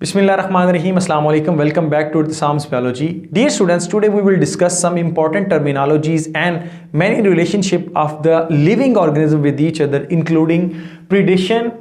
Bismillahirrahmanirrahim. Assalamu alaikum. Welcome back to Irtisam's Biology. Dear students, today we will discuss some important terminologies and many relationship of the living organism with each other, including predation,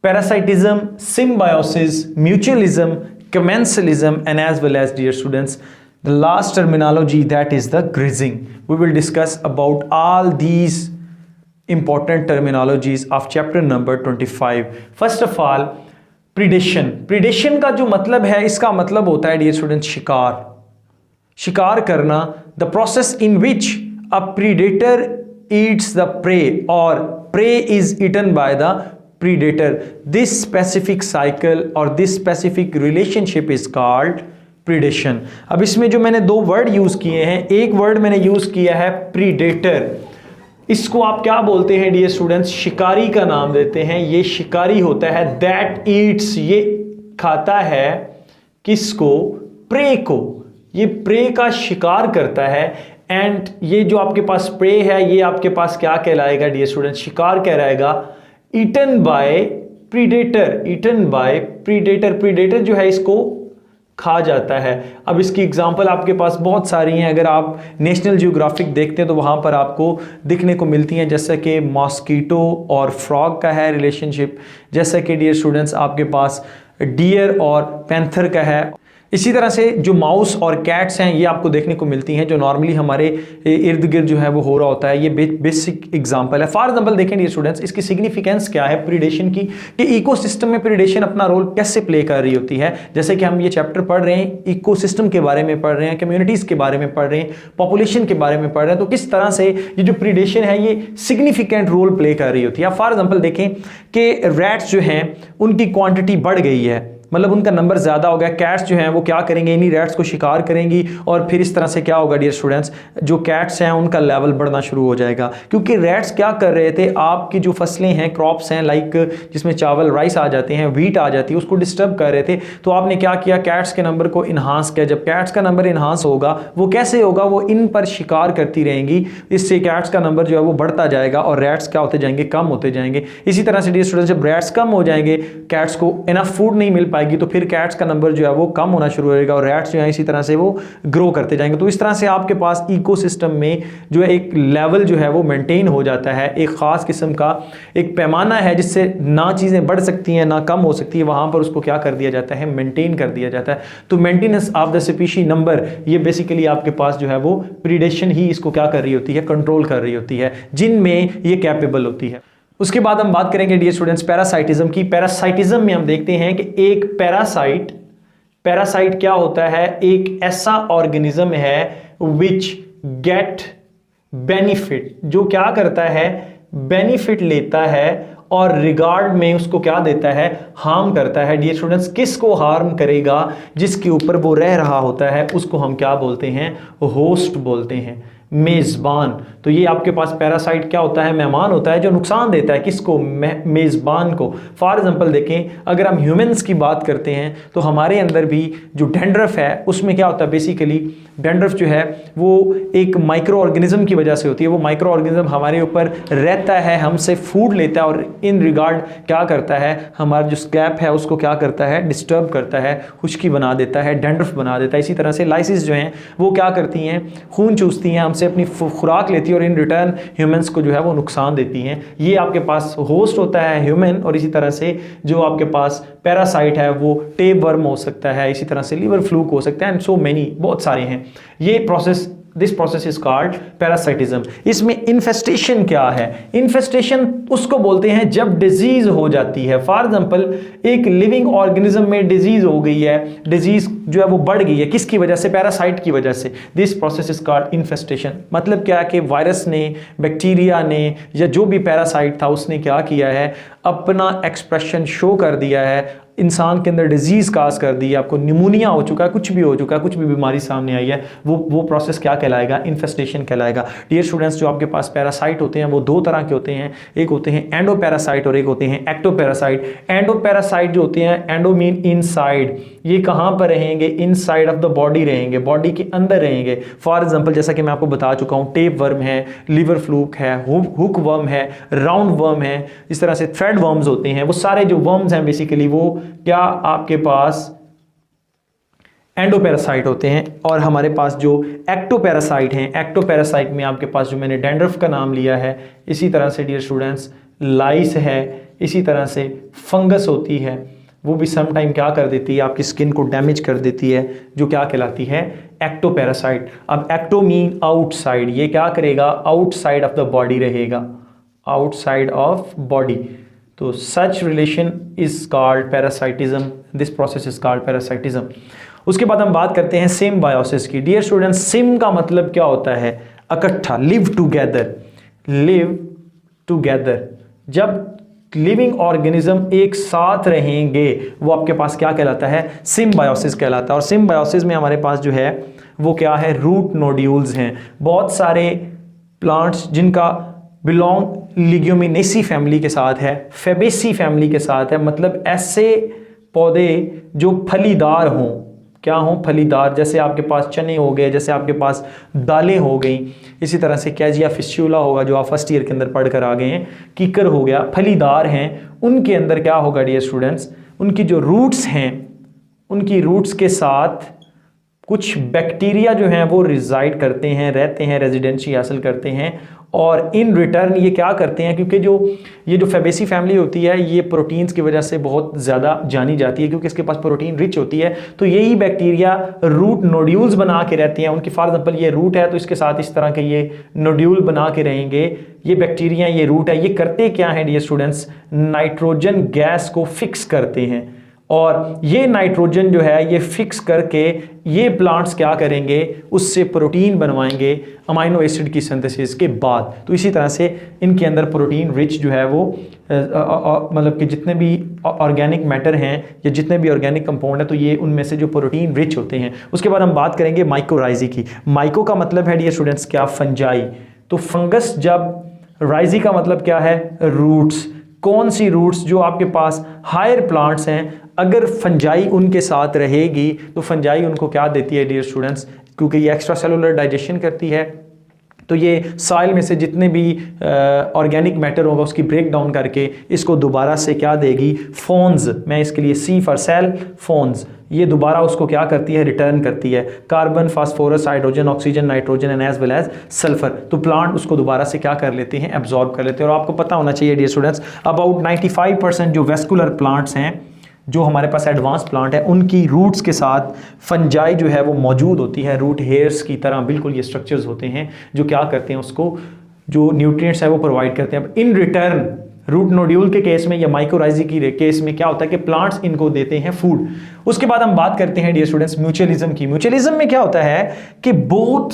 parasitism, symbiosis, mutualism, commensalism, and as well as, dear students, the last terminology, that is the grazing. We will discuss about all these important terminologies of chapter number 25. First of all, predation का जो मतलब है, इसका मतलब होता है dear students शिकार करना। The process in which a predator eats the prey और prey is eaten by the predator. This specific cycle और this specific relationship is called predation. अब इसमें जो मैंने दो वर्ड यूज किए हैं, एक वर्ड मैंने यूज किया है प्रीडेटर, इसको आप क्या बोलते हैं डियर स्टूडेंट्स? शिकारी का नाम देते हैं। ये शिकारी होता है, दैट ईट्स, ये खाता है किसको? प्रे को। ये प्रे का शिकार करता है। एंड ये जो आपके पास प्रे है, ये आपके पास क्या कहलाएगा डियर स्टूडेंट्स? शिकार कहलाएगा। Eaten by predator, eaten by predator. Predator जो है इसको खा जाता है। अब इसकी एग्जांपल आपके पास बहुत सारी हैं। अगर आप नेशनल जियोग्राफिक देखते हैं तो वहाँ पर आपको दिखने को मिलती हैं, जैसे कि मॉस्कीटो और फ्रॉग का है रिलेशनशिप, जैसे कि डियर स्टूडेंट्स आपके पास डियर और पैंथर का है। इसी तरह से जो माउस और कैट्स हैं, ये आपको देखने को मिलती हैं, जो नॉर्मली हमारे इर्द गिर्द जो है वो हो रहा होता है। ये बेसिक एग्जांपल है। फॉर एग्जांपल देखें डियर स्टूडेंट्स, इसकी सिग्निफिकेंस क्या है प्रीडेशन की, कि इकोसिस्टम में प्रीडेशन अपना रोल कैसे प्ले कर रही होती है। जैसे कि हम ये चैप्टर पढ़ रहे हैं, इकोसिस्टम के बारे में पढ़ रहे हैं, कम्युनिटीज के बारे में पढ़ रहे हैं, पॉपुलेशन के बारे में पढ़ रहे हैं, तो किस तरह से ये जो प्रीडेशन है ये सिग्निफिकेंट रोल प्ले कर रही होती है। फॉर एग्जाम्पल देखें कि रैट्स जो हैं उनकी क्वांटिटी बढ़ गई है, मतलब उनका नंबर ज़्यादा हो गया। कैट्स जो हैं वो क्या करेंगे? इन्हीं रैट्स को शिकार करेंगी और फिर इस तरह से क्या होगा डियर स्टूडेंट्स? जो कैट्स हैं उनका लेवल बढ़ना शुरू हो जाएगा, क्योंकि रैट्स क्या कर रहे थे? आपकी जो फसलें हैं, क्रॉप्स हैं, लाइक जिसमें चावल राइस आ जाते हैं, व्हीट आ जाती है, उसको डिस्टर्ब कर रहे थे। तो आपने क्या किया? कैट्स के नंबर को इन्हांस किया। जब कैट्स का नंबर इन्हांस होगा, वो कैसे होगा? वो इन पर शिकार करती रहेंगी, इससे कैट्स का नंबर जो है वो बढ़ता जाएगा और रैट्स क्या होते जाएंगे? कम होते जाएंगे। इसी तरह से डियर स्टूडेंट्स जब रैट्स कम हो जाएंगे, कैट्स को इनफ फूड नहीं मिल पाएगी, तो फिर कैट्स का नंबर जो है वो कम होना शुरू हो जाएगा और रैट्स जो है इसी तरह से वो ग्रो करते जाएंगे। तो इस तरह से आपके पास इकोसिस्टम में जो है एक लेवल जो है वो मेंटेन हो जाता है। एक खास किस्म का एक पैमाना है जिससे ना चीज़ें बढ़ सकती हैं ना कम हो सकती है, वहां पर उसको क्या कर दिया जाता है? मेंटेन कर दिया जाता है। तो maintenance of the species number, ये बेसिकली आपके पास जो है वो प्रीडेशन ही इसको क्या कर रही होती है? कंट्रोल कर रही होती है, जिनमें ये कैपेबल होती है। उसके बाद हम बात करेंगे डियर स्टूडेंट्स पैरासाइटिज्म की। पैरासाइटिज्म में हम देखते हैं कि एक पैरासाइट क्या होता है? एक ऐसा ऑर्गेनिज्म है विच गेट बेनिफिट, जो क्या करता है? बेनिफिट लेता है और रिगार्ड में उसको क्या देता है? हार्म करता है। डियर स्टूडेंट्स किसको हार्म करेगा? जिसके ऊपर वो रह रहा होता है उसको हम क्या बोलते हैं? होस्ट बोलते हैं, मेज़बान। तो ये आपके पास पैरासाइट क्या होता है? मेहमान होता है जो नुकसान देता है किसको? मेज़बान को। फॉर एग्जांपल देखें, अगर हम ह्यूमंस की बात करते हैं तो हमारे अंदर भी जो डैंड्रफ है उसमें क्या होता है? बेसिकली डैंड्रफ जो है वो एक माइक्रो ऑर्गेनिज्म की वजह से होती है। वो माइक्रो ऑर्गेनिज्म हमारे ऊपर रहता है, हमसे फूड लेता है और इन रिगार्ड क्या करता है? हमारा जो स्कैल्प है उसको क्या करता है? डिस्टर्ब करता है, खुश्की बना देता है, डैंड्रफ बना देता है। इसी तरह से लाइसिस जो हैं वो क्या करती हैं? खून चूसती हैं, हमसे अपनी खुराक लेती है और इन रिटर्न ह्यूमंस को जो है वो नुकसान देती हैं। ये आपके पास होस्ट होता है ह्यूमन, और इसी तरह से जो आपके पास पैरासाइट है वो टेप वर्म हो सकता है, इसी तरह से लिवर फ्लूक हो सकता है, एंड सो मेनी, बहुत सारे हैं। ये process, this process is called parasitism. इसमें इन्फेस्टेशन क्या है? इन्फेस्टेशन उसको बोलते हैं जब डिजीज हो जाती है। फॉर एग्जांपल एक लिविंग ऑर्गेनिज्म में डिजीज हो गई है, डिजीज जो है वो बढ़ गई है, किसकी वजह से? पैरासाइट की वजह से। This process is called infestation. मतलब क्या है कि वायरस ने, बैक्टीरिया ने, या जो भी पैरासाइट था उसने क्या किया है? अपना एक्सप्रेशन शो कर दिया है, इंसान के अंदर डिजीज काज कर दी है, आपको निमोनिया हो चुका है, कुछ भी हो चुका है, कुछ भी बीमारी सामने आई है, वो प्रोसेस क्या कहलाएगा? इन्फेस्टेशन कहलाएगा। डियर स्टूडेंट्स जो आपके पास पैरासाइट होते हैं वो दो तरह के होते हैं, एक होते हैं एंडोपैरासाइट और एक होते हैं एक्टोपैरासाइट। एंडोपैरासाइट जो होते हैं, एंडो मीन इनसाइड, ये कहाँ पर रहेंगे? रहेंगे, इनसाइड ऑफ द बॉडी रहेंगे, बॉडी के अंदर रहेंगे। फॉर एग्जांपल जैसा कि मैं आपको बता चुका हूँ, टेप वर्म है, लिवर फ्लूक है, हुक वर्म है, राउंड वर्म है, इस तरह से थ्रेड वर्म्स होते हैं। वो सारे जो वर्म्स हैं बेसिकली वो क्या आपके पास एंडोपैरासाइट होते हैं। और हमारे पास जो एक्टोपैरासाइट हैं, एक्टोपैरासाइट में आपके पास जो मैंने डैंड्रफ का नाम लिया है, इसी तरह से डियर स्टूडेंट्स लाइस है, इसी तरह से फंगस होती है, वो भी सम टाइम क्या कर देती है, आपकी स्किन को डैमेज कर देती है, जो क्या कहलाती है एक्टोपैरासाइट। अब एक्टो मीन आउटसाइड, ये क्या करेगा आउटसाइड ऑफ द बॉडी रहेगा, आउटसाइड ऑफ बॉडी। तो such relation is called parasitism, this process is called parasitism. उसके बाद हम बात करते हैं सिम्बायोसिस की। डियर स्टूडेंट्स, सिम का मतलब क्या होता है, इकट्ठा, लिव टुगेदर, लिव टुगेदर। जब लिविंग ऑर्गेनिज्म एक साथ रहेंगे वो आपके पास क्या कहलाता है, सिम्बायोसिस कहलाता है। और सिम्बायोसिस में हमारे पास जो है वो क्या है, रूट नोड्यूल्स हैं। बहुत सारे प्लांट्स जिनका बिलोंग लिग्यूमिनेसी फैमिली के साथ है, फेबेसी फैमिली के साथ है, मतलब ऐसे पौधे जो फलीदार हों, क्या हों, फलीदार। जैसे आपके पास चने हो गए, जैसे आपके पास दालें हो गई, इसी तरह से कैजिया फिस्चुला होगा जो आप फर्स्ट ईयर के अंदर पढ़ कर आ गए हैं, कीकर हो गया, फलीदार हैं। उनके अंदर क्या होगा डियर स्टूडेंट्स, उनकी जो रूट्स हैं, उनकी रूट्स के साथ कुछ बैक्टीरिया जो हैं वो रिजाइड करते हैं, रहते हैं, रेजिडेंसी हासिल करते हैं। और इन रिटर्न ये क्या करते हैं, क्योंकि ये जो फेबेसी फैमिली होती है ये प्रोटीन्स की वजह से बहुत ज़्यादा जानी जाती है, क्योंकि इसके पास प्रोटीन रिच होती है। तो यही बैक्टीरिया रूट नोड्यूल्स बना के रहते हैं उनकी। फॉर एग्जांपल ये रूट है तो इसके साथ इस तरह के ये नोड्यूल बना के रहेंगे। ये बैक्टीरिया, ये रूट है, ये करते क्या है डियर स्टूडेंट्स, नाइट्रोजन गैस को फिक्स करते हैं। और ये नाइट्रोजन जो है ये फिक्स करके ये प्लांट्स क्या करेंगे, उससे प्रोटीन बनवाएंगे अमाइनो एसिड की सिंथेसिस के बाद। तो इसी तरह से इनके अंदर प्रोटीन रिच जो है वो मतलब कि जितने भी ऑर्गेनिक मैटर हैं या जितने भी ऑर्गेनिक कंपाउंड है तो ये उनमें से जो प्रोटीन रिच होते हैं। उसके बाद हम बात करेंगे माइकोराइजी की। माइको का मतलब है डियर स्टूडेंट्स क्या, फंजाई। तो फंगस, जब राइजी का मतलब क्या है, रूट्स। कौन सी रूट्स, जो आपके पास हायर प्लांट्स हैं, अगर फंजाई उनके साथ रहेगी तो फंजाई उनको क्या देती है डियर स्टूडेंट्स, क्योंकि ये एक्स्ट्रा सेलुलर डाइजेशन करती है, तो ये सॉइल में से जितने भी ऑर्गेनिक मैटर होगा उसकी ब्रेक डाउन करके इसको दोबारा से क्या देगी, फोन्स, मैं इसके लिए सी फॉर सेल, फोन्स, ये दोबारा उसको क्या करती है, रिटर्न करती है, carbon, phosphorus, hydrogen, oxygen, nitrogen and as well as sulphur. तो प्लांट उसको दोबारा से क्या कर लेते हैं, एब्जॉर्ब कर लेते हैं। और आपको पता होना चाहिए डियर स्टूडेंट्स, अबाउट 95% जो वेस्कुलर प्लांट्स हैं, जो हमारे पास एडवांस प्लांट है, उनकी रूट्स के साथ फंजाई जो है वो मौजूद होती है, रूट हेयर्स की तरह बिल्कुल ये स्ट्रक्चर्स होते हैं जो क्या करते हैं, उसको जो न्यूट्रिएंट्स है वो प्रोवाइड करते हैं। इन रिटर्न रूट नोड्यूल के केस में या माइकोराइजी की केस में क्या होता है कि प्लांट्स इनको देते हैं फूड। उसके बाद हम बात करते हैं डियर स्टूडेंट्स म्यूचुअलिज्म की। म्यूचुअलिज्म में क्या होता है कि बोथ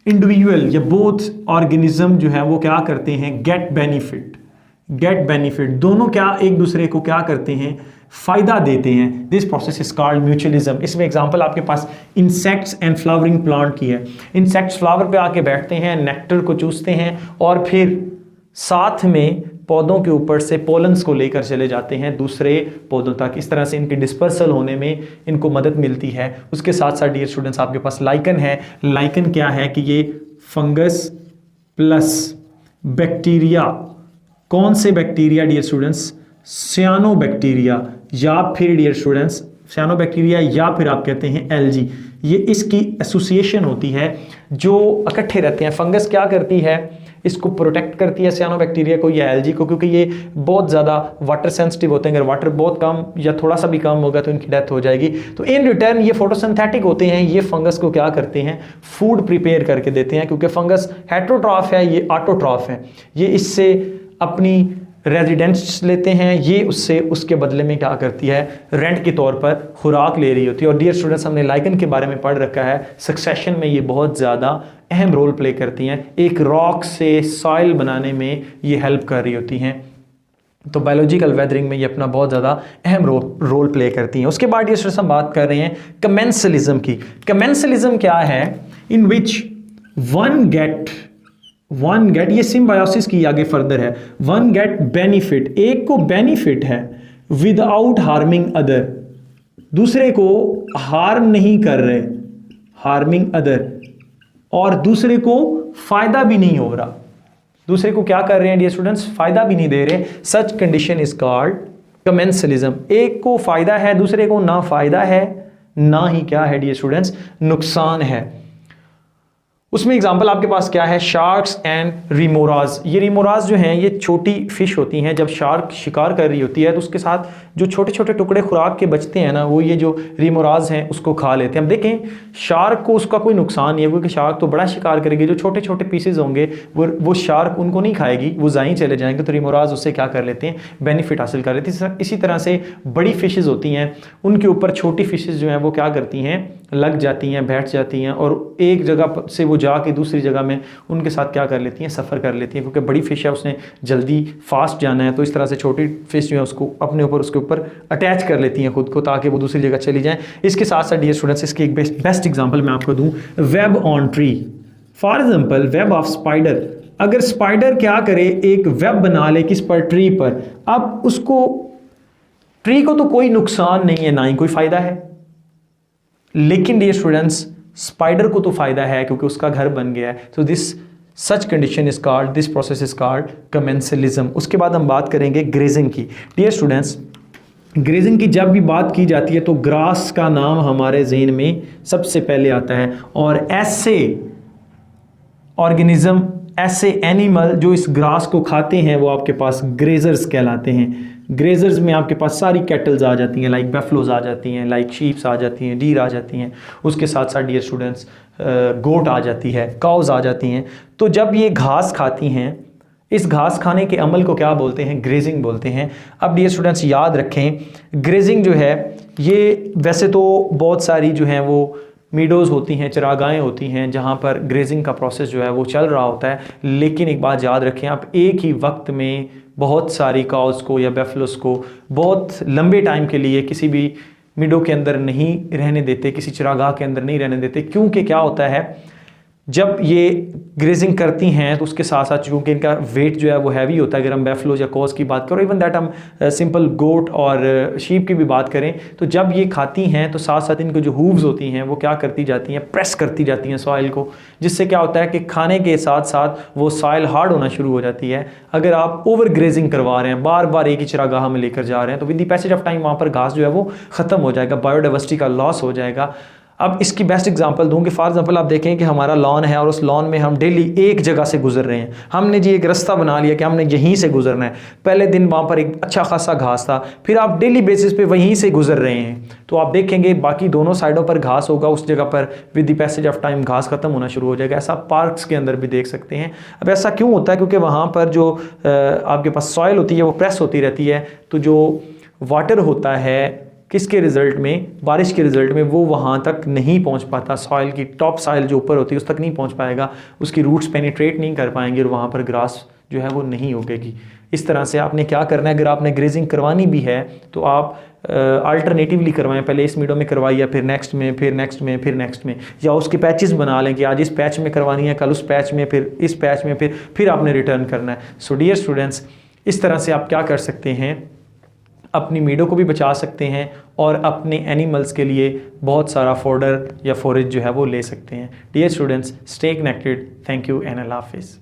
इंडिविजुअल या बोथ ऑर्गेनिज्म जो है वो क्या करते हैं, गेट बेनिफिट, दोनों क्या एक दूसरे को क्या करते हैं, फायदा देते हैं। This process is called mutualism. इसमें एग्जांपल आपके पास इंसेक्ट्स एंड फ्लावरिंग प्लांट की है। इंसेक्ट्स फ्लावर पे आके बैठते हैं, नेक्टर को चूसते हैं और फिर साथ में पौधों के ऊपर से पोलन्स को लेकर चले जाते हैं दूसरे पौधों तक। इस तरह से इनके डिस्पर्सल होने में इनको मदद मिलती है। उसके साथ साथ डियर स्टूडेंट्स आपके पास लाइकन है। लाइकन क्या है कि ये फंगस प्लस बैक्टीरिया, कौन से बैक्टीरिया डियर स्टूडेंट्स, सियानोबैक्टीरिया या फिर डियर स्टूडेंट्स सियानोबैक्टीरिया या फिर आप कहते हैं एलजी, ये इसकी एसोसिएशन होती है जो इकट्ठे रहते हैं। फंगस क्या करती है, इसको प्रोटेक्ट करती है सियानोबैक्टीरिया को या एलजी को, क्योंकि ये बहुत ज़्यादा वाटर सेंसिटिव होते हैं। अगर वाटर बहुत कम या थोड़ा सा भी कम होगा तो इनकी डेथ हो जाएगी। तो इन रिटर्न ये फोटोसिंथेटिक होते हैं, ये फंगस को क्या करते हैं, फूड प्रिपेयर करके देते हैं। क्योंकि फंगस हेट्रोट्रॉफ है, ये ऑटोट्रॉफ है, ये इससे अपनी रेजिडेंट्स लेते हैं, ये उससे उसके बदले में क्या करती है, रेंट के तौर पर खुराक ले रही होती है। और डियर स्टूडेंट्स हमने लाइकन के बारे में पढ़ रखा है, सक्सेशन में ये बहुत ज़्यादा अहम रोल प्ले करती हैं। एक रॉक से सॉइल बनाने में ये हेल्प कर रही होती हैं। तो बायोलॉजिकल वेदरिंग में ये अपना बहुत ज़्यादा अहम रोल प्ले करती हैं। उसके बाद डियर स्टूडेंट्स हम बात कर रहे हैं कमेंसलिज्म की। कमेंसलिज्म क्या है, इन विच वन गेट, ये सिम्बायोसिस की आगे फर्दर है, वन गेट बेनिफिट, एक को बेनिफिट है विदाउट हार्मिंग अदर, दूसरे को हार्म नहीं कर रहे, हार्मिंग अदर, और दूसरे को फायदा भी नहीं हो रहा, दूसरे को क्या कर रहे हैं डियर स्टूडेंट्स, फायदा भी नहीं दे रहे, such condition is called commensalism. एक को फायदा है, दूसरे को ना फायदा है ना ही क्या है डियर स्टूडेंट्स, नुकसान है। उसमें एग्जांपल आपके पास क्या है, शार्क्स एंड रिमोराज। ये रिमोराज जो हैं ये छोटी फिश होती हैं, जब शार्क शिकार कर रही होती है तो उसके साथ जो छोटे छोटे टुकड़े खुराक के बचते हैं ना, वो ये जो रिमोराज हैं उसको खा लेते हैं। हम देखें शार्क को उसका कोई नुकसान नहीं है, क्योंकि शार्क तो बड़ा शिकार करेगी, जो छोटे छोटे पीसेज होंगे वो शार्क उनको नहीं खाएगी, वो ज़ाहीं चले जाएंगे, तो रिमोराज उससे क्या कर लेते हैं, बेनिफिट हासिल कर लेते हैं। इसी तरह से बड़ी फिशेज होती हैं, उनके ऊपर छोटी फिशेज जो हैं वो क्या करती हैं, लग जाती हैं, बैठ जाती हैं, और एक जगह से वो जाके दूसरी जगह में उनके साथ क्या कर लेती हैं, सफ़र कर लेती हैं, क्योंकि बड़ी फिश है उसने जल्दी फास्ट जाना है, तो इस तरह से छोटी फिश जो है उसको अपने ऊपर उसके ऊपर अटैच कर लेती हैं खुद को, ताकि वो दूसरी जगह चली जाएं। इसके साथ साथ डियर स्टूडेंट्स इसकी एक बेस्ट एग्जांपल मैं आपको दूं, web on tree. For example web of spider. अगर स्पाइडर क्या करे, एक वेब बना ले किस पर, ट्री पर, अब उसको ट्री को तो कोई नुकसान नहीं है ना ही कोई फायदा है, लेकिन डियर स्टूडेंट्स स्पाइडर को तो फायदा है क्योंकि उसका घर बन गया है। तो this such condition is called, this process is called commensalism. उसके बाद हम बात करेंगे ग्रेजिंग की। डियर स्टूडेंट्स ग्रेजिंग की जब भी बात की जाती है तो ग्रास का नाम हमारे ज़हन में सबसे पहले आता है, और ऐसे ऑर्गेनिज्म, ऐसे एनिमल जो इस ग्रास को खाते हैं वो आपके पास ग्रेजर्स कहलाते हैं। ग्रेजर्स में आपके पास सारी कैटल्स आ जाती हैं, लाइक बेफलोज आ जाती हैं, लाइक शीप्स आ जाती हैं, डीर आ जाती हैं, उसके साथ साथ डियर स्टूडेंट्स गोट आ जाती है, काउज आ जाती हैं। तो जब ये घास खाती हैं, इस घास खाने के अमल को क्या बोलते हैं, ग्रेजिंग बोलते हैं। अब डियर स्टूडेंट्स याद रखें, ग्रेजिंग जो है ये वैसे तो बहुत सारी जो हैं वो मीडोज़ होती हैं, चरागाहें होती हैं जहाँ पर ग्रेजिंग का प्रोसेस जो है वो चल रहा होता है, लेकिन एक बात याद रखें, आप एक ही वक्त में बहुत सारी काउस को या बेफलोस को बहुत लंबे टाइम के लिए किसी भी मीडो के अंदर नहीं रहने देते, किसी चरागाह के अंदर नहीं रहने देते, क्योंकि क्या होता है जब ये ग्रेजिंग करती हैं तो उसके साथ साथ चूँकि इनका वेट जो है वो हैवी होता है, अगर हम बेफलोज या कॉज की बात करें, इवन दैट हम सिंपल गोट और शीप की भी बात करें, तो जब ये खाती हैं तो साथ साथ इनको जो हूव्स होती हैं वो क्या करती जाती हैं, प्रेस करती जाती हैं सॉइल को, जिससे क्या होता है कि खाने के साथ साथ वो सॉइल हार्ड होना शुरू हो जाती है। अगर आप ओवर ग्रेजिंग करवा रहे हैं, बार बार एक ही चरागाह में लेकर जा रहे हैं, तो with the passage of time वहाँ पर घास जो है वो ख़त्म हो जाएगा, बायोडाइवर्सिटी का लॉस हो जाएगा। अब इसकी बेस्ट एग्जांपल दूंगी, फॉर एग्जांपल आप देखें कि हमारा लॉन है और उस लॉन में हम डेली एक जगह से गुजर रहे हैं, हमने जी एक रास्ता बना लिया कि हमने यहीं से गुजरना है। पहले दिन वहाँ पर एक अच्छा खासा घास था, फिर आप डेली बेसिस पे वहीं से गुजर रहे हैं, तो आप देखेंगे बाकी दोनों साइडों पर घास होगा, उस जगह पर with the passage of time घास खत्म होना शुरू हो जाएगा। ऐसा पार्क्स के अंदर भी देख सकते हैं। अब ऐसा क्यों होता है, क्योंकि वहाँ पर जो आपके पास सॉइल होती है वो प्रेस होती रहती है, तो जो वाटर होता है किसके रिजल्ट में, बारिश के रिजल्ट में, वो वहाँ तक नहीं पहुँच पाता, सॉइल की टॉप सॉइल जो ऊपर होती है उस तक नहीं पहुँच पाएगा, उसकी रूट्स पेनिट्रेट नहीं कर पाएंगे और वहाँ पर ग्रास जो है वो नहीं उगेगी। इस तरह से आपने क्या करना है, अगर आपने ग्रेजिंग करवानी भी है तो आप अल्टरनेटिवली करवाएं, पहले इस मीडो में करवाइए, फिर नेक्स्ट में, फिर नेक्स्ट में, फिर नेक्स्ट में, या उसके पैचेस बना लें कि आज इस पैच में करवानी है, कल उस पैच में, फिर इस पैच में, फिर आपने रिटर्न करना है। सो डियर स्टूडेंट्स इस तरह से आप क्या कर सकते हैं, अपनी मीडो को भी बचा सकते हैं और अपने एनिमल्स के लिए बहुत सारा फोडर या फोरेज जो है वो ले सकते हैं। Dear students stay connected, thank you and अल्लाह हाफिज़।